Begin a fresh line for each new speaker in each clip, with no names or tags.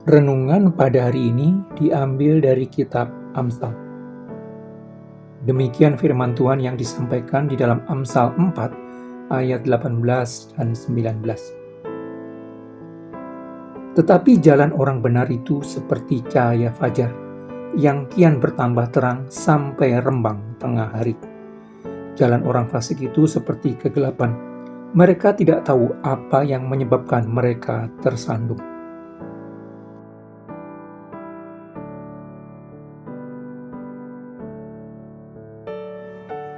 Renungan pada hari ini diambil dari kitab Amsal. Demikian firman Tuhan yang disampaikan di dalam Amsal 4 ayat 18 dan 19. Tetapi jalan orang benar itu seperti cahaya fajar, yang kian bertambah terang sampai rembang tengah hari. Jalan orang fasik itu seperti kegelapan. Mereka tidak tahu apa yang menyebabkan mereka tersandung.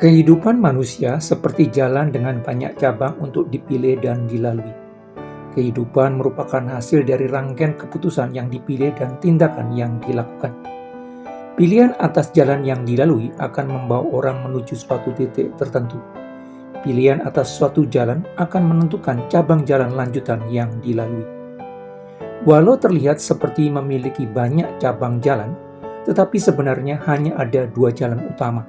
Kehidupan manusia seperti jalan dengan banyak cabang untuk dipilih dan dilalui. Kehidupan merupakan hasil dari rangkaian keputusan yang dipilih dan tindakan yang dilakukan. Pilihan atas jalan yang dilalui akan membawa orang menuju suatu titik tertentu. Pilihan atas suatu jalan akan menentukan cabang jalan lanjutan yang dilalui. Walau terlihat seperti memiliki banyak cabang jalan, tetapi sebenarnya hanya ada dua jalan utama.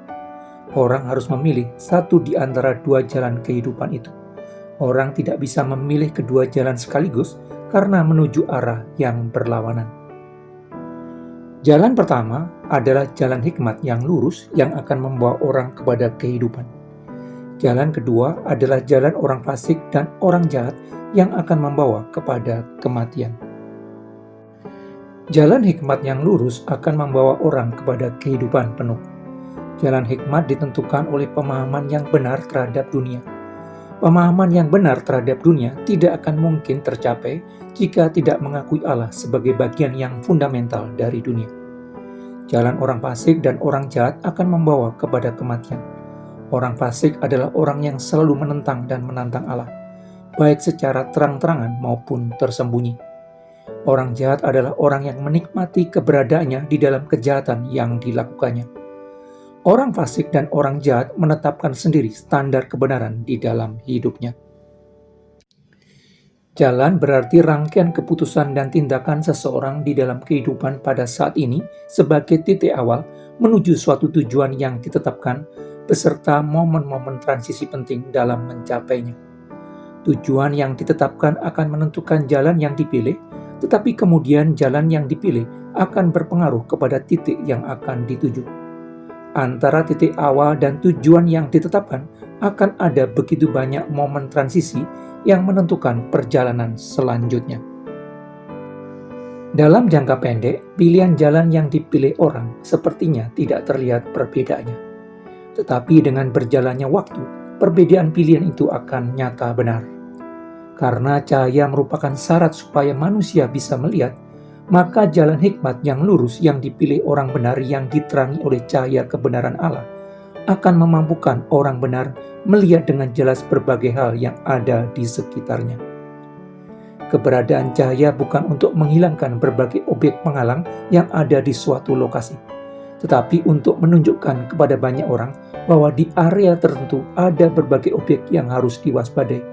Orang harus memilih satu di antara dua jalan kehidupan itu. Orang tidak bisa memilih kedua jalan sekaligus karena menuju arah yang berlawanan. Jalan pertama adalah jalan hikmat yang lurus yang akan membawa orang kepada kehidupan. Jalan kedua adalah jalan orang fasik dan orang jahat yang akan membawa kepada kematian. Jalan hikmat yang lurus akan membawa orang kepada kehidupan penuh. Jalan hikmat ditentukan oleh pemahaman yang benar terhadap dunia. Pemahaman yang benar terhadap dunia tidak akan mungkin tercapai jika tidak mengakui Allah sebagai bagian yang fundamental dari dunia. Jalan orang fasik dan orang jahat akan membawa kepada kematian. Orang fasik adalah orang yang selalu menentang dan menantang Allah, baik secara terang-terangan maupun tersembunyi. Orang jahat adalah orang yang menikmati keberadaannya di dalam kejahatan yang dilakukannya. Orang fasik dan orang jahat menetapkan sendiri standar kebenaran di dalam hidupnya. Jalan berarti rangkaian keputusan dan tindakan seseorang di dalam kehidupan pada saat ini sebagai titik awal menuju suatu tujuan yang ditetapkan beserta momen-momen transisi penting dalam mencapainya. Tujuan yang ditetapkan akan menentukan jalan yang dipilih, tetapi kemudian jalan yang dipilih akan berpengaruh kepada titik yang akan dituju. Antara titik awal dan tujuan yang ditetapkan akan ada begitu banyak momen transisi yang menentukan perjalanan selanjutnya. Dalam jangka pendek, pilihan jalan yang dipilih orang sepertinya tidak terlihat perbedaannya. Tetapi dengan berjalannya waktu, perbedaan pilihan itu akan nyata benar. Karena cahaya merupakan syarat supaya manusia bisa melihat, maka jalan hikmat yang lurus yang dipilih orang benar yang diterangi oleh cahaya kebenaran Allah akan memampukan orang benar melihat dengan jelas berbagai hal yang ada di sekitarnya. Keberadaan cahaya bukan untuk menghilangkan berbagai objek penghalang yang ada di suatu lokasi, tetapi untuk menunjukkan kepada banyak orang bahwa di area tertentu ada berbagai objek yang harus diwaspadai.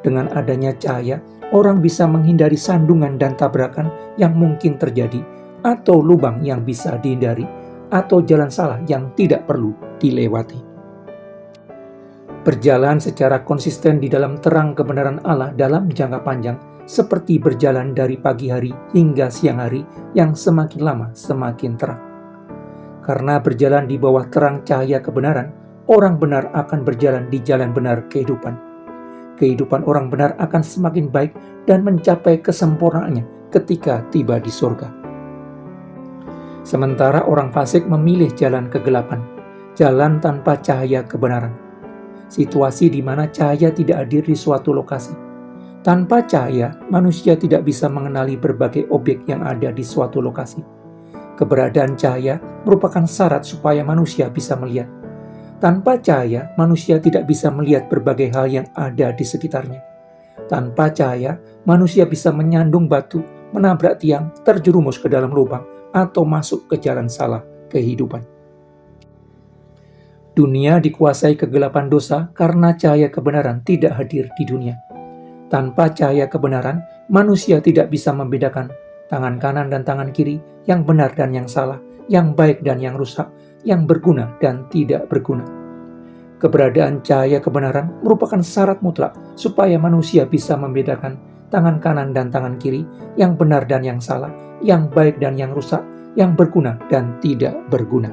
Dengan adanya cahaya, orang bisa menghindari sandungan dan tabrakan yang mungkin terjadi, atau lubang yang bisa dihindari, atau jalan salah yang tidak perlu dilewati. Berjalan secara konsisten di dalam terang kebenaran Allah dalam jangka panjang, seperti berjalan dari pagi hari hingga siang hari yang semakin lama semakin terang. Karena berjalan di bawah terang cahaya kebenaran, orang benar akan berjalan di jalan benar kehidupan. Kehidupan orang benar akan semakin baik dan mencapai kesempurnaannya ketika tiba di surga. Sementara orang fasik memilih jalan kegelapan, jalan tanpa cahaya kebenaran. Situasi di mana cahaya tidak hadir di suatu lokasi. Tanpa cahaya, manusia tidak bisa mengenali berbagai objek yang ada di suatu lokasi. Keberadaan cahaya merupakan syarat supaya manusia bisa melihat. Tanpa cahaya, manusia tidak bisa melihat berbagai hal yang ada di sekitarnya. Tanpa cahaya, manusia bisa menyandung batu, menabrak tiang, terjerumus ke dalam lubang, atau masuk ke jalan salah kehidupan. Dunia dikuasai kegelapan dosa karena cahaya kebenaran tidak hadir di dunia. Tanpa cahaya kebenaran, manusia tidak bisa membedakan tangan kanan dan tangan kiri, yang benar dan yang salah, yang baik dan yang rusak, yang berguna dan tidak berguna. Keberadaan cahaya kebenaran merupakan syarat mutlak supaya manusia bisa membedakan tangan kanan dan tangan kiri, yang benar dan yang salah, yang baik dan yang rusak, yang berguna dan tidak berguna.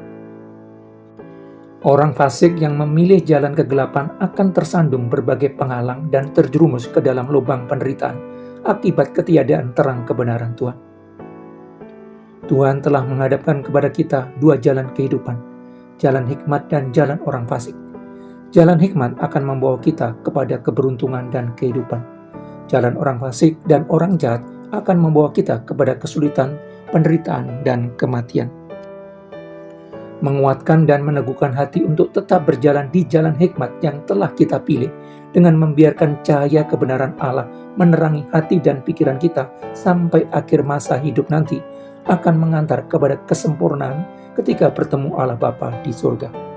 Orang fasik yang memilih jalan kegelapan akan tersandung berbagai penghalang dan terjerumus ke dalam lubang penderitaan akibat ketiadaan terang kebenaran Tuhan. Tuhan telah menghadapkan kepada kita dua jalan kehidupan, jalan hikmat dan jalan orang fasik. Jalan hikmat akan membawa kita kepada keberuntungan dan kehidupan. Jalan orang fasik dan orang jahat akan membawa kita kepada kesulitan, penderitaan, dan kematian. Menguatkan dan meneguhkan hati untuk tetap berjalan di jalan hikmat yang telah kita pilih dengan membiarkan cahaya kebenaran Allah menerangi hati dan pikiran kita sampai akhir masa hidup nanti akan mengantar kepada kesempurnaan ketika bertemu Allah Bapa di surga.